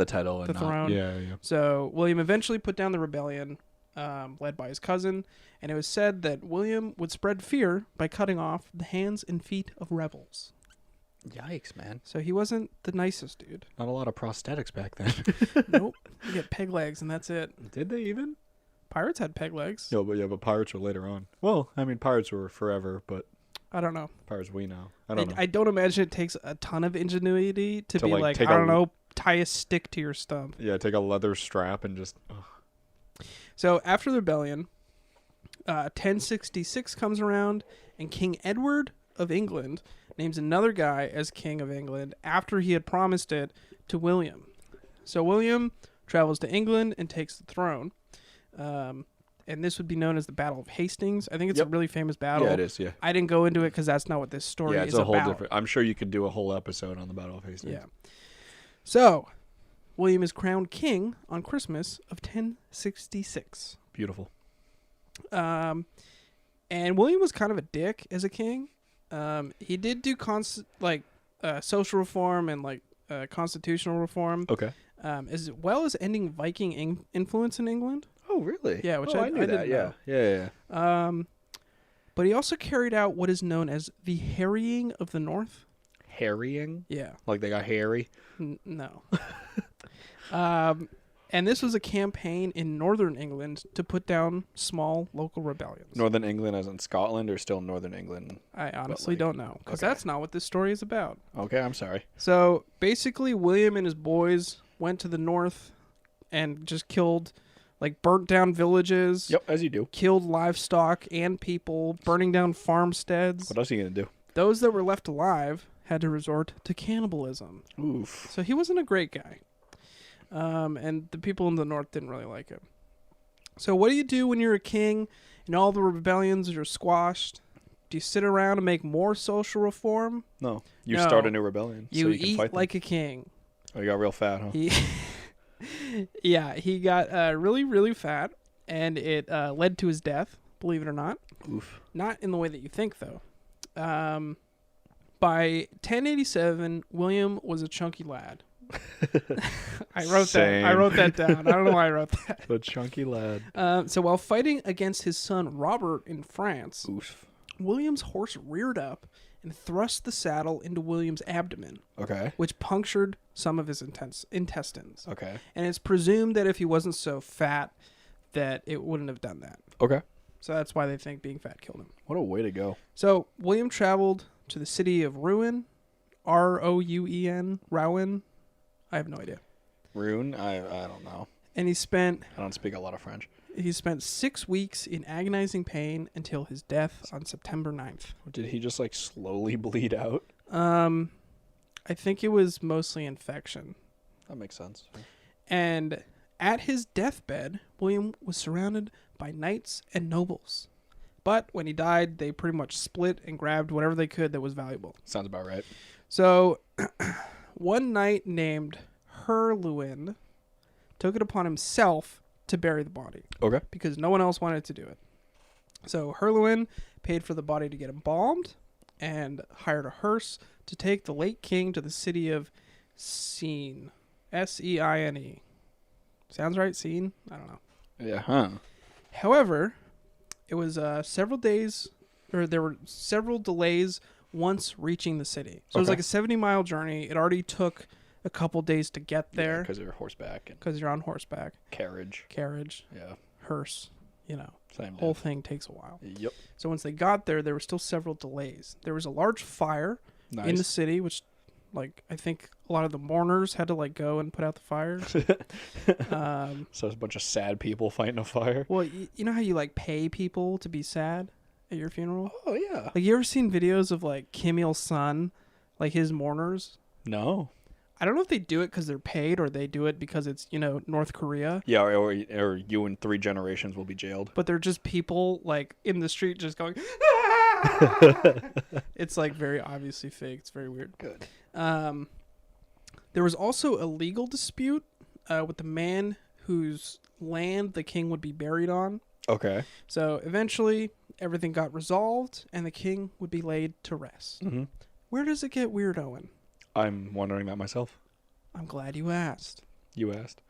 title, the throne. Yeah. So William eventually put down the rebellion, led by his cousin, and it was said that William would spread fear by cutting off the hands and feet of rebels. Yikes, man! So he wasn't the nicest dude. Not a lot of prosthetics back then. Nope, you get peg legs and that's it. Did they even? Pirates had peg legs. No, but pirates were later on. Well, I mean, pirates were forever, but I don't know. Pirates we know. I don't know. I don't imagine it takes a ton of ingenuity to be like I don't know, tie a stick to your stump. Yeah, take a leather strap and just. Ugh. So after the rebellion, 1066 comes around, and King Edward of England names another guy as King of England after he had promised it to William. So William travels to England and takes the throne. And this would be known as the Battle of Hastings. I think it's a really famous battle. Yeah, it is, yeah. I didn't go into it because that's not what this story is about. Yeah, it's a whole different... I'm sure you could do a whole episode on the Battle of Hastings. Yeah. So, William is crowned king on Christmas of 1066. Beautiful. And William was kind of a dick as a king. He did do social reform and constitutional reform. Okay. As well as ending Viking influence in England. Oh, really? Yeah, which I knew that. didn't know. Yeah. But he also carried out what is known as the harrying of the North. Harrying? Yeah. Like they got hairy? No. And this was a campaign in northern England to put down small local rebellions. Northern England as in Scotland or still Northern England? I honestly don't know, because that's not what this story is about. Okay, I'm sorry. So basically, William and his boys went to the north and just killed, burnt down villages. Yep, as you do. Killed livestock and people, burning down farmsteads. What else are you going to do? Those that were left alive had to resort to cannibalism. Oof. So he wasn't a great guy. And the people in the north didn't really like him. So what do you do when you're a king and all the rebellions are squashed? Do you sit around and make more social reform? No. You start a new rebellion. You so you can eat fight like a king. Oh, you got real fat, huh? He got really, really fat, and it led to his death, believe it or not. Oof. Not in the way that you think, though. By 1087, William was a chunky lad. I wrote that down. I don't know why I wrote that. The chunky lad. So while fighting against his son Robert in France, Oof. William's horse reared up and thrust the saddle into William's abdomen. Okay. Which punctured some of his intestines. Okay. And it's presumed that if he wasn't so fat, that it wouldn't have done that. Okay. So that's why they think being fat killed him. What a way to go. So William traveled to the city of Rouen, Rouen, Rouen. I have no idea. Rune? I don't know. And he spent... I don't speak a lot of French. He spent 6 weeks in agonizing pain until his death on September 9th. Did he just like slowly bleed out? I think it was mostly infection. That makes sense. And at his deathbed, William was surrounded by knights and nobles. But when he died, they pretty much split and grabbed whatever they could that was valuable. Sounds about right. So, one knight named Herluin took it upon himself to bury the body. Okay. Because no one else wanted to do it. So, Herluin paid for the body to get embalmed and hired a hearse to take the late king to the city of Seine. Seine. Sounds right, Seine? I don't know. Yeah, huh. However, it was several days, or there were several delays once reaching the city. So it was like a 70-mile journey. It already took a couple days to get there. Because you're horseback. Because you're on horseback. Carriage. Yeah. Hearse. Same whole thing takes a while. Yep. So once they got there were still several delays. There was a large fire in the city, which, like, I think a lot of the mourners had to, like, go and put out the fire. So it's a bunch of sad people fighting a fire. Well, you know how you, like, pay people to be sad at your funeral? Oh, yeah. Like, you ever seen videos of, like, Kim Il-sung, like, his mourners? No. I don't know if they do it because they're paid or they do it because it's, North Korea. Yeah, or you in 3 generations will be jailed. But they're just people, like, in the street just going, It's, like, very obviously fake. It's very weird. Good. There was also a legal dispute with the man whose land the king would be buried on. Okay. So eventually everything got resolved and the king would be laid to rest. Mm-hmm. Where does it get weird, Owen? I'm wondering that myself. I'm glad you asked. You asked.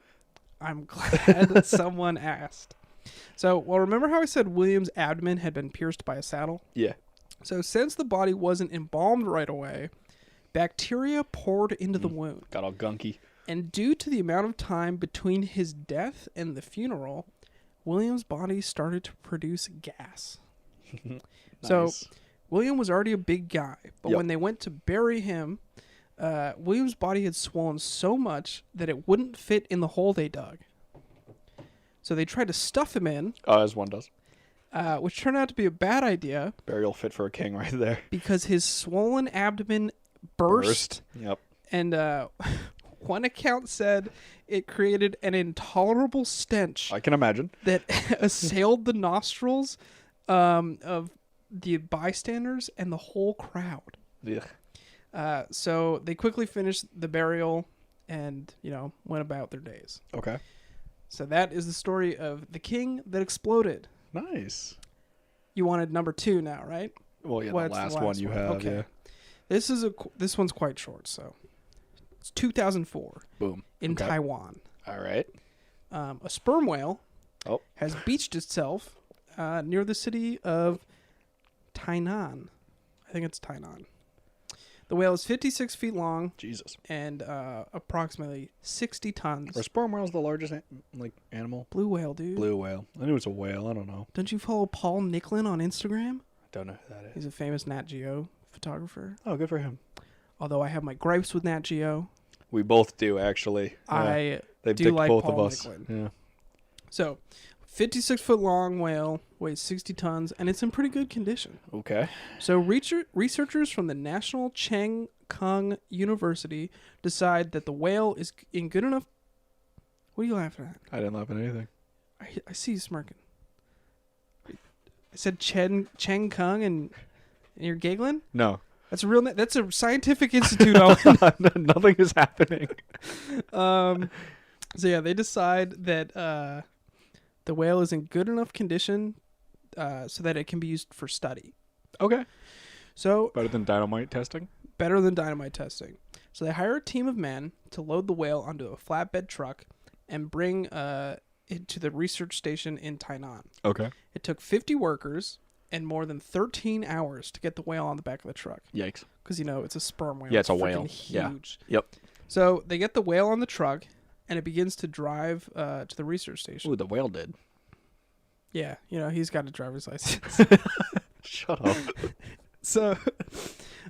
I'm glad that someone asked. So, remember how I said William's abdomen had been pierced by a saddle? Yeah. So since the body wasn't embalmed right away, bacteria poured into the wound. Got all gunky. And due to the amount of time between his death and the funeral, William's body started to produce gas. Nice. So William was already a big guy, but Yep. when they went to bury him, William's body had swollen so much that it wouldn't fit in the hole they dug. So they tried to stuff him in. As one does. Which turned out to be a bad idea. Burial fit for a king right there. Because his swollen abdomen burst. Yep. And one account said it created an intolerable stench I can imagine. that assailed the nostrils of the bystanders and the whole crowd. Ugh. So they quickly finished the burial and, went about their days. Okay. So that is the story of the king that exploded. Nice. You wanted number 2 now, right? Well, yeah, What's the last one you have, Okay. yeah. This one's quite short, so it's 2004 Boom. in Okay. Taiwan. All right. A sperm whale Oh. has beached itself near the city of Tainan. I think it's Tainan. The whale is 56 feet long Jesus. and approximately 60 tons. Are sperm whales the largest animal? Blue whale, dude. Blue whale. I knew it was a whale. I don't know. Don't you follow Paul Nicklin on Instagram? I don't know who that is. He's a famous Nat Geo photographer. Oh, good for him. Although I have my gripes with Nat Geo, We both do, actually. Yeah. They've do dicked like both Paul of us. Nicklin. Yeah. So, 56-foot long whale, weighs 60 tons, and it's in pretty good condition. Okay. So, researchers from the National Cheng Kung University decide that the whale is in good enough... What are you laughing at? I didn't laugh at anything. I see you smirking. I said Cheng Kung and you're giggling? No. That's a real... That's a scientific institute. Owen. Nothing is happening. So yeah, they decide that the whale is in good enough condition so that it can be used for study. Okay. So Better than dynamite testing? better than dynamite testing. So they hire a team of men to load the whale onto a flatbed truck and bring it to the research station in Tainan. Okay. It took 50 workers and more than 13 hours to get the whale on the back of the truck. Yikes. Because, it's a sperm whale. Yeah, it's a freaking whale. Yeah. Huge. Yep. So they get the whale on the truck, and it begins to drive to the research station. Ooh, the whale did. Yeah, he's got a driver's license. Shut up. So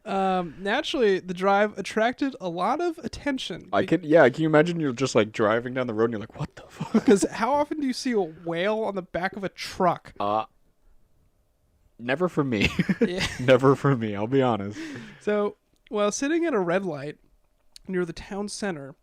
Naturally, the drive attracted a lot of attention. Can you imagine you're just like driving down the road and you're like, what the fuck? Because how often do you see a whale on the back of a truck? Never for me. Yeah. Never for me, I'll be honest. So, while sitting at a red light near the town center,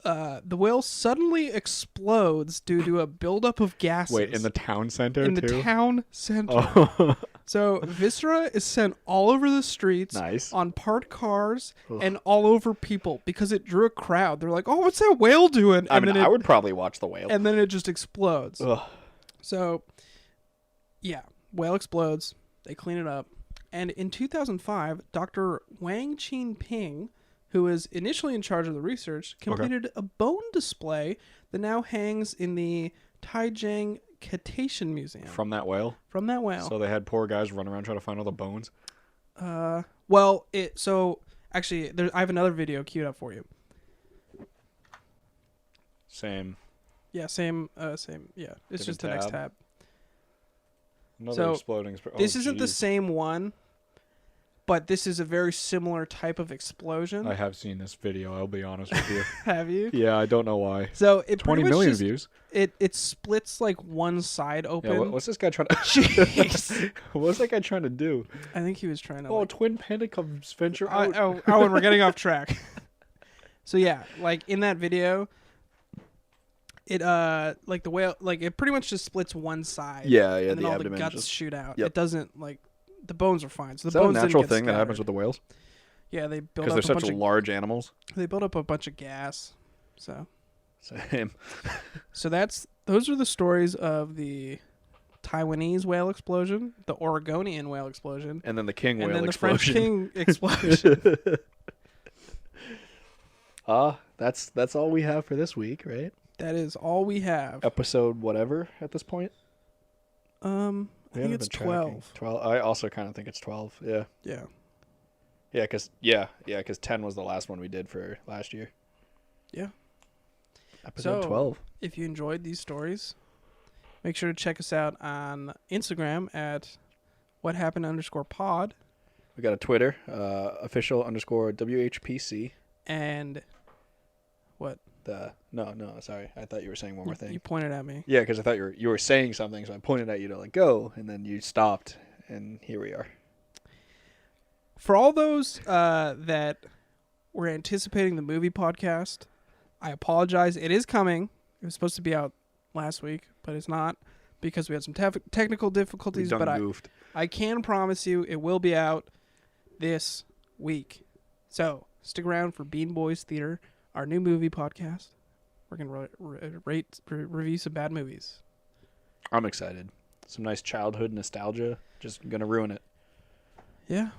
the whale suddenly explodes due to a buildup of gases. Wait, in the town center in too? the town center. Oh. So viscera is sent all over the streets, Nice. on parked cars, Ugh. and all over people because it drew a crowd. They're like, "Oh, what's that whale doing?" And I would probably watch the whale. and then it just explodes. Ugh. So, yeah, whale explodes. They clean it up, and in 2005, Dr. Wang Qin-ping, who was initially in charge of the research, completed a bone display that now hangs in the Taijiang Cetacean Museum. From that whale? From that whale. So they had poor guys run around trying to find all the bones? Actually, I have another video queued up for you. Same. Yeah, same. Yeah, it's Different just the next tab. Another So, exploding... This isn't the same one, but this is a very similar type of explosion. I have seen this video, I'll be honest with you. Have you? Yeah, I don't know why. So it 20 pretty much million just, views. It splits like one side open. Yeah, what's this guy trying to... Jeez. What's that guy trying to do? I think he was trying to. Oh, Twin Pentacles venture out. and we're getting off track. So yeah, like in that video, it like the whale, like it pretty much just splits one side. Yeah, and then the all abdomen the guts just... shoot out. Yep. It doesn't like the bones are fine. So the Is that a bones didn't natural get thing that happens scattered. with the whales? Yeah, they build Because up they're a such bunch of large animals? they build up a bunch of gas. Same. So those are the stories of the Taiwanese whale explosion, the Oregonian whale explosion, And then the king whale and then explosion. the French king explosion. That's all we have for this week, right? That is all we have. Episode whatever at this point? I We think haven't it's been tracking. 12. 12. I also kind of think it's 12. Yeah. Yeah. Yeah, because 10 was the last one we did for last year. Yeah. Episode So, 12. If you enjoyed these stories, make sure to check us out on Instagram at whathappened_pod. We got a Twitter, official_WHPC. And what? No, sorry. I thought you were saying one more thing. You pointed at me. Yeah, because I thought you were saying something, so I pointed at you to like go, and then you stopped, and here we are. For all those that were anticipating the movie podcast, I apologize. It is coming. It was supposed to be out last week, but it's not because we had some technical difficulties. But goofed. I can promise you it will be out this week. So stick around for Bean Boys Theater, our new movie podcast. We're going to review some bad movies. I'm excited. Some nice childhood nostalgia. Just gonna ruin it. Yeah.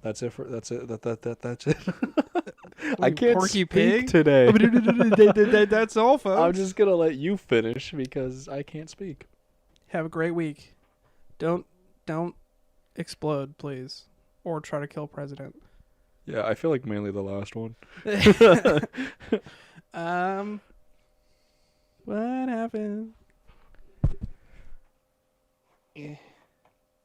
That's it. That's it. That's it. I can't Porky speak Pig today. That's all, folks. I'm just gonna let you finish because I can't speak. Have a great week. Don't explode, please, or try to kill president. Yeah, I feel like mainly the last one. What happened? Yeah.